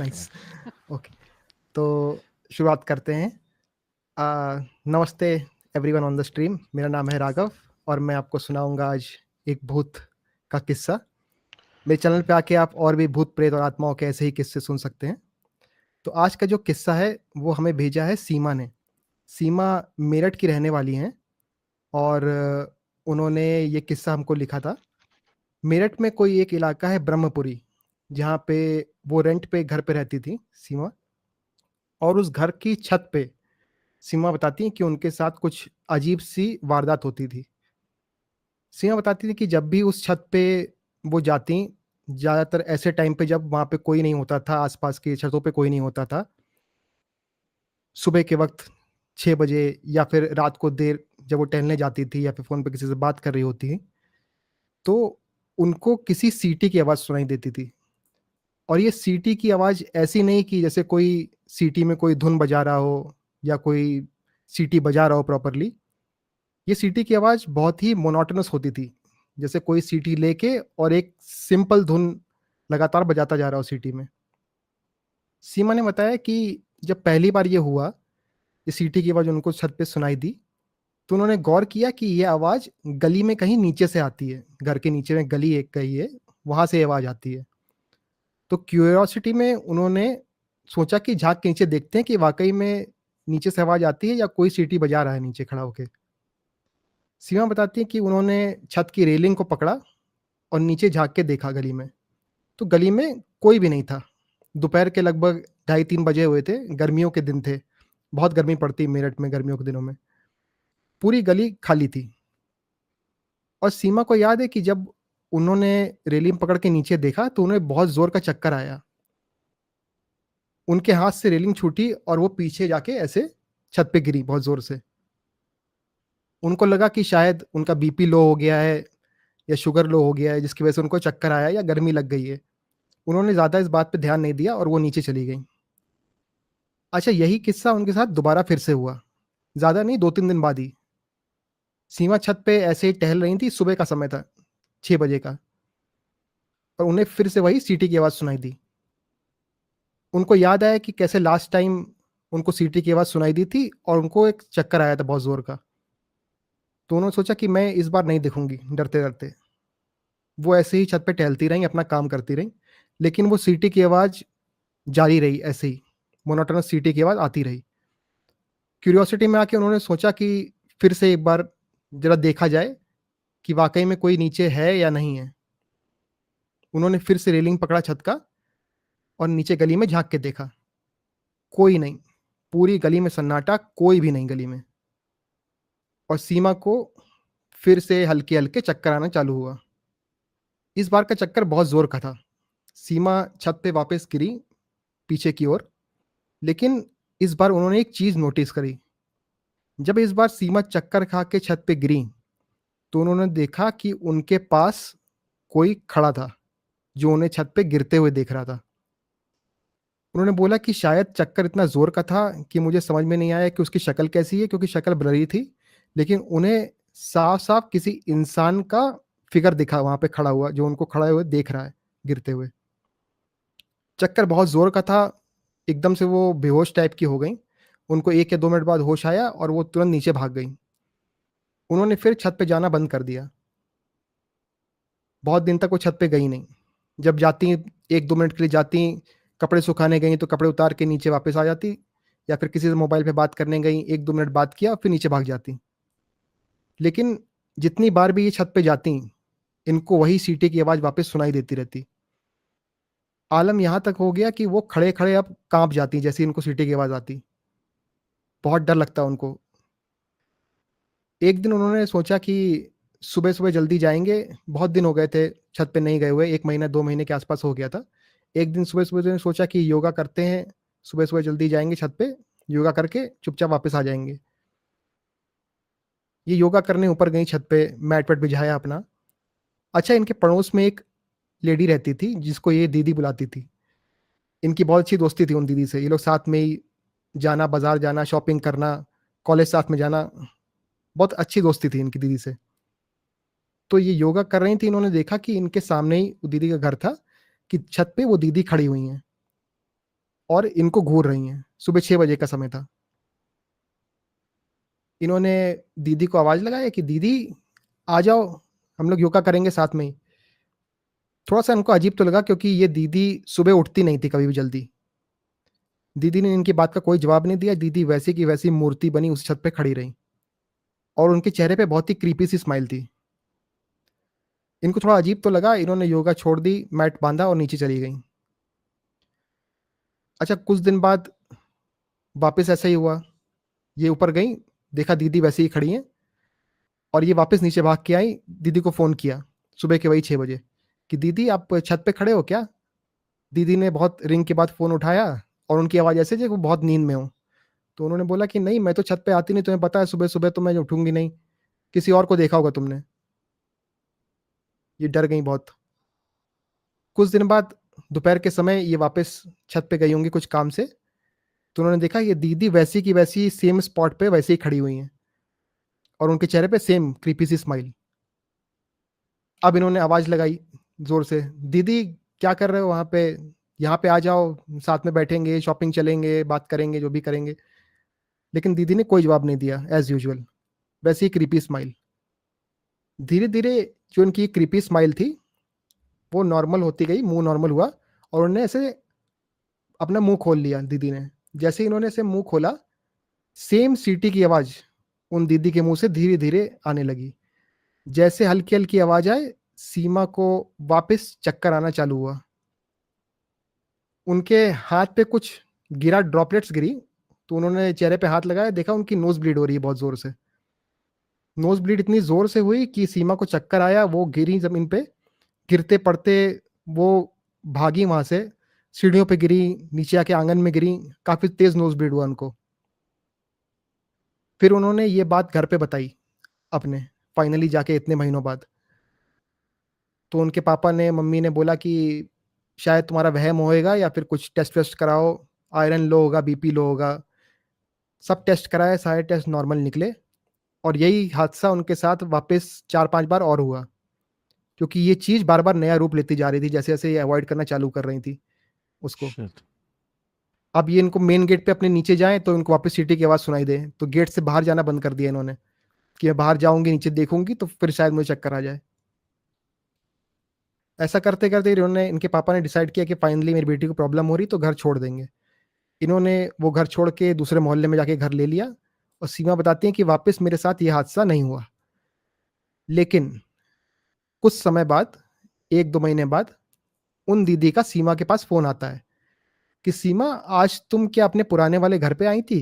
Nice. Okay, तो शुरुआत करते हैं। नमस्ते एवरीवन ऑन द स्ट्रीम। मेरा नाम है राघव और मैं आपको सुनाऊंगा आज एक भूत का किस्सा। मेरे चैनल पे आके आप और भी भूत प्रेत और आत्माओं के ऐसे ही किस्से सुन सकते हैं। तो आज का जो किस्सा है वो हमें भेजा है सीमा ने। सीमा मेरठ की रहने वाली हैं और उन्होंने ये किस्सा हमको लिखा था। मेरठ में कोई एक इलाका है ब्रह्मपुरी, जहाँ पे वो रेंट पे घर पे रहती थी सीमा। और उस घर की छत पे सीमा बताती हैं कि उनके साथ कुछ अजीब सी वारदात होती थी। सीमा बताती थी कि जब भी उस छत पे वो जाती, ज़्यादातर ऐसे टाइम पे जब वहाँ पे कोई नहीं होता था, आसपास की छतों पे कोई नहीं होता था। सुबह के वक्त 6 बजे या फिर रात को देर जब वो टहलने जाती थी या फिर फ़ोन पे किसी से बात कर रही होती, तो उनको किसी सीटी की आवाज़ सुनाई देती थी। और ये सीटी की आवाज़ ऐसी नहीं कि जैसे कोई सीटी में कोई धुन बजा रहा हो या कोई सीटी बजा रहा हो प्रॉपरली। ये सीटी की आवाज़ बहुत ही मोनोटोनस होती थी। जैसे कोई सीटी लेके और एक सिंपल धुन लगातार बजाता जा रहा हो सीटी में। सीमा ने बताया कि जब पहली बार ये हुआ, ये सीटी की आवाज़ उनको छत पे सुनाई दी, तो उन्होंने गौर किया कि ये आवाज़ गली में कहीं नीचे से आती है। घर के नीचे में गली एक गई है, वहाँ से ये आवाज़ आती है। तो क्यूरियोसिटी में उन्होंने सोचा कि झाँक के नीचे देखते हैं कि वाक़ई में नीचे से आवाज़ आती है या कोई सीटी बजा रहा है नीचे खड़ा होके। सीमा बताती है कि उन्होंने छत की रेलिंग को पकड़ा और नीचे झाँक के देखा गली में, तो गली में कोई भी नहीं था। दोपहर के लगभग ढाई 3 बजे हुए थे, गर्मियों के दिन थे। बहुत गर्मी पड़ती है मेरठ में गर्मियों के दिनों में। पूरी गली खाली थी और सीमा को याद है कि जब उन्होंने रेलिंग पकड़ के नीचे देखा तो उन्हें बहुत ज़ोर का चक्कर आया। उनके हाथ से रेलिंग छूटी और वो पीछे जाके ऐसे छत पे गिरी बहुत ज़ोर से। उनको लगा कि शायद उनका बीपी लो हो गया है या शुगर लो हो गया है जिसकी वजह से उनको चक्कर आया या गर्मी लग गई है। उन्होंने ज़्यादा इस बात पे ध्यान नहीं दिया और वो नीचे चली गईं। अच्छा, यही किस्सा उनके साथ दोबारा फिर से हुआ। ज़्यादा नहीं, 2-3 दिन बाद ही। सीमा छत पे ऐसे ही टहल रही थी, सुबह का समय था, 6 बजे का, और उन्हें फिर से वही सीटी की आवाज़ सुनाई दी। उनको याद आया कि कैसे लास्ट टाइम उनको सीटी की आवाज़ सुनाई दी थी और उनको एक चक्कर आया था बहुत ज़ोर का। तो उन्होंने सोचा कि मैं इस बार नहीं दिखूँगी डरते-डरते। वो ऐसे ही छत पे टहलती रहीं, अपना काम करती रहीं, लेकिन वो सीटी की आवाज़ जारी रही ऐसे ही, मोनोटोनस सीटी की आवाज़ आती रही। क्यूरियोसिटी में आके उन्होंने सोचा कि फिर से एक बार ज़रा देखा जाए कि वाक़ई में कोई नीचे है या नहीं है। उन्होंने फिर से रेलिंग पकड़ा छत का और नीचे गली में झाँक के देखा, कोई नहीं। पूरी गली में सन्नाटा, कोई भी नहीं गली में। और सीमा को फिर से हल्के-हल्के चक्कर आना चालू हुआ। इस बार का चक्कर बहुत ज़ोर का था। सीमा छत पे वापस गिरी पीछे की ओर, लेकिन इस बार उन्होंने एक चीज़ नोटिस करी। जब इस बार सीमा चक्कर खा के छत पे गिरीं, तो उन्होंने देखा कि उनके पास कोई खड़ा था, जो उन्हें छत पे गिरते हुए देख रहा था। उन्होंने बोला कि शायद चक्कर इतना ज़ोर का था कि मुझे समझ में नहीं आया कि उसकी शक्ल कैसी है, क्योंकि शक्ल ब्लरी थी, लेकिन उन्हें साफ-साफ किसी इंसान का फ़िगर दिखा वहाँ पे खड़ा हुआ, जो उनको खड़े हुए देख रहा है, गिरते हुए। चक्कर बहुत ज़ोर का था, एकदम से वो बेहोश टाइप की हो गईं। उनको 1 या 2 मिनट बाद होश आया और वो तुरंत नीचे भाग गईं। उन्होंने फिर छत पे जाना बंद कर दिया। बहुत दिन तक वो छत पे गई नहीं। जब जाती 1-2 मिनट के लिए जाती, कपड़े सुखाने गईं तो कपड़े उतार के नीचे वापस आ जाती, या फिर किसी से मोबाइल पे बात करने गईं, 1-2 मिनट बात किया फिर नीचे भाग जाती। लेकिन जितनी बार भी ये छत पे जाती, इनको वही सीटी की आवाज़ वापस सुनाई देती रहती। आलम यहाँ तक हो गया कि वो खड़े-खड़े अब काँप जाती जैसे ही इनको सीटी की आवाज़ आती। बहुत डर लगता उनको। एक दिन उन्होंने सोचा कि सुबह-सुबह जल्दी जाएँगे, बहुत दिन हो गए थे छत पे नहीं गए हुए, 1 महीना 2 महीने के आस-पास हो गया था। एक दिन सुबह-सुबह उन्होंने सोचा कि योगा करते हैं, सुबह-सुबह जल्दी जाएँगे छत पे, योगा करके चुपचाप वापस आ जाएँगे। ये योगा करने ऊपर गईं छत पे, मैट-वैट बिछाया अपना। अच्छा, इनके पड़ोस में एक लेडी रहती थी, जिसको ये दीदी बुलाती थी। इनकी बहुत अच्छी दोस्ती थी उन दीदी से, ये लोग साथ में ही जाना, बाज़ार जाना, शॉपिंग करना, कॉलेज साथ में जाना, बहुत अच्छी दोस्ती थी इनकी दीदी से। तो ये योगा कर रही थी, इन्होंने देखा कि इनके सामने ही वो दीदी का घर था, कि छत पे वो दीदी खड़ी हुई हैं। और इनको घूर रही हैं। सुबह 6 बजे का समय था। इन्होंने दीदी को आवाज़ लगाया कि दीदी आ जाओ, हम लोग योगा करेंगे साथ में ही। थोड़ा-सा इनको अजीब तो लगा क्योंकि ये दीदी सुबह उठती नहीं थी कभी भी जल्दी। दीदी ने इनकी बात का कोई जवाब नहीं दिया। दीदी वैसी की वैसी मूर्ति बनी उस छत पे खड़ी रहीं और उनके चेहरे पे बहुत ही क्रीपी सी स्माइल थी। इनको थोड़ा अजीब तो लगा, इन्होंने योगा छोड़ दी, मैट बाँधा और नीचे चली गईं। अच्छा, कुछ दिन बाद वापस ऐसा ही हुआ। ये ऊपर गईं, देखा दीदी वैसे ही खड़ी हैं और ये वापस नीचे भाग के आईं। दीदी को फ़ोन किया, सुबह के वही 6 बजे कि दीदी आप छत पे खड़े हो क्या? दीदी ने बहुत रिंग के बाद फ़ोन उठाया और उनकी आवाज़ ऐसे जैसे वो बहुत नींद में हों। तो उन्होंने बोला कि नहीं, मैं तो छत पे आती नहीं, तुम्हें पता है सुबह-सुबह तो मैं उठूँगी नहीं, किसी और को देखा होगा तुमने। ये डर गईं बहुत। कुछ दिन बाद दोपहर के समय ये वापस छत पे गई होंगी कुछ काम से, तो उन्होंने देखा ये दीदी वैसी की वैसी सेम स्पॉट पे वैसे ही खड़ी हुई हैं और उनके चेहरे पे सेम क्रीपी सी स्माइल। अब इन्होंने आवाज़ लगाई ज़ोर से, "दीदी क्या कर रहे हो वहाँ पे? यहाँ पे आ जाओ, साथ में बैठेंगे, शॉपिंग चलेंगे, बात करेंगे, जो भी करेंगे।" लेकिन दीदी ने कोई जवाब नहीं दिया एज़ यूजुअल, वैसे ही क्रीपी स्माइल। धीरे-धीरे जो इनकी क्रीपी स्माइल थी, वो नॉर्मल होती गई, मुँह नॉर्मल हुआ और उन्होंने ऐसे अपना मुँह खोल लिया दीदी ने। जैसे ही इन्होंने ऐसे मुँह खोला, सेम सीटी की आवाज़ उन दीदी के मुँह से धीरे-धीरे आने लगी। जैसे हल्की-हल्की आवाज़ आए, सीमा को वापस चक्कर आना चालू हुआ। उनके हाथ पे कुछ गिरा, ड्रॉपलेट्स गिरी, तो उन्होंने चेहरे पे हाथ लगाया, देखा उनकी नोज़ ब्लीड हो रही है बहुत ज़ोर से। नोज़ ब्लीड इतनी ज़ोर से हुई कि सीमा को चक्कर आया, वो गिरी ज़मीन पे। गिरते-पड़ते वो भागी वहाँ से, सीढ़ियों पे गिरी, नीचे आके आँगन में गिरी, काफ़ी तेज़ नोज़ ब्लीड हुआ उनको। फिर उन्होंने ये बात घर पे बताई अपने, फाइनली जाके इतने महीनों बाद। तो उनके पापा ने, मम्मी ने बोला कि शायद तुम्हारा वहम होएगा या फिर कुछ टेस्ट-वेस्ट कराओ, आयरन लो होगा, बीपी लो होगा। सब टेस्ट कराए, सारे टेस्ट नॉर्मल निकले और यही हादसा उनके साथ वापस 4-5 बार और हुआ, क्योंकि ये चीज़ बार-बार नया रूप लेती जा रही थी, जैसे-जैसे ये अवॉइड करना चालू कर रही थी उसको। शिट। अब ये इनको मेन गेट पे अपने नीचे जाएँ तो इनको वापस सीटी की आवाज़ सुनाई दे, तो गेट से बाहर जाना बंद कर दिया इन्होंने, कि मैं बाहर जाऊँगी, नीचे देखूँगी तो फिर शायद मुझे चक्कर आ जाए। ऐसा करते-करते इन्होंने, इनके पापा ने डिसाइड किया कि फाइनली मेरी बेटी को प्रॉब्लम हो रही तो घर छोड़ देंगे। इन्होंने वो घर छोड़ के दूसरे मोहल्ले में जाके घर ले लिया और सीमा बताती हैं कि वापस मेरे साथ ये हादसा नहीं हुआ। लेकिन कुछ समय बाद, 1-2 महीने बाद, उन दीदी का सीमा के पास फ़ोन आता है कि सीमा, आज तुम क्या अपने पुराने वाले घर पे आई थी?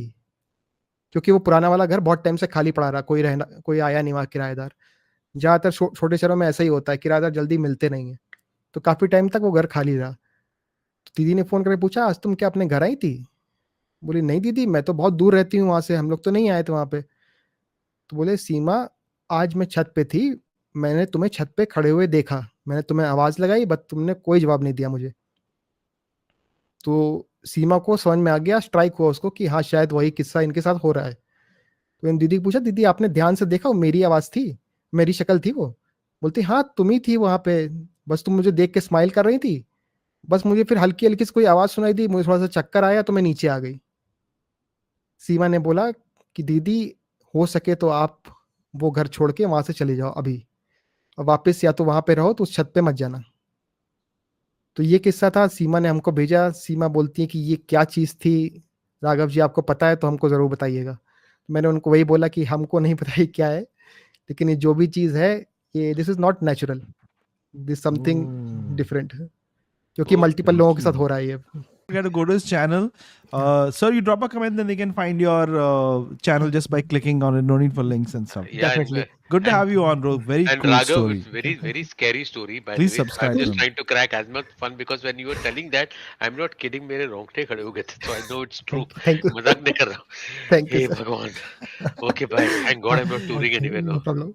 क्योंकि वो पुराना वाला घर बहुत टाइम से खाली पड़ा रहा, कोई आया नहीं वहाँ किराएदार। ज़्यादातर छोटे शहरों में ऐसा ही होता है, किराएदार जल्दी मिलते नहीं हैं। तो काफ़ी टाइम तक वो घर खाली रहा। तो दीदी ने फ़ोन करके पूछा, आज तुम क्या अपने घर आई थी? बोली, नहीं दीदी, मैं तो बहुत दूर रहती हूँ वहाँ से, हम लोग तो नहीं आए थे वहाँ पे। तो बोले, सीमा, आज मैं छत पे थी, मैंने तुम्हें छत पे खड़े हुए देखा, मैंने तुम्हें आवाज़ लगाई बट तुमने कोई जवाब नहीं दिया मुझे। तो सीमा को समझ में आ गया, स्ट्राइक हुआ उसको कि हाँ, शायद वही किस्सा इनके साथ हो रहा है। तो इन दीदी को पूछा, दीदी आपने ध्यान से देखा, वो मेरी आवाज़ थी? मेरी शक्ल थी वो? बोलती, हाँ, तुम ही थी वहाँ पे, बस तुम मुझे देख के स्माइल कर रही थी। बस मुझे फिर हल्की-हल्की सी कोई आवाज़ सुनाई दी, मुझे थोड़ा-सा चक्कर आया तो मैं नीचे आ गई। सीमा ने बोला कि दीदी, हो सके तो आप वो घर छोड़ के वहाँ से चले जाओ अभी, और वापस या तो वहाँ पे रहो, तो उस छत पे मत जाना। तो ये किस्सा था, सीमा ने हमको भेजा। सीमा बोलती है कि ये क्या चीज़ थी? राघव जी, आपको पता है तो हमको ज़रूर बताइएगा। मैंने उनको वही बोला कि हमको नहीं पता ये क्या है, लेकिन ये जो भी चीज़ है, ये this is not natural, this something different है, क्योंकि मल्टीपल लोगों के साथ हो रहा है ये। Got to go to his channel. Sir, you drop a comment, then they can find your channel just by clicking on it. No need for links and stuff. Yeah, Definitely. Good to have you on, bro. Very and cool Raghav, story. it's very, very scary story, by Please the way. subscribe I'm to just him. trying to crack as much fun because when you were telling that, I'm not kidding, मेरे रोंगटे खड़े हो गए थे, so I know it's true. Thank you. मजाक नहीं कर रहा हूँ. Thank you, hey sir. भगवान. Okay, bye. Thank God I'm not touring anywhere now. No problem.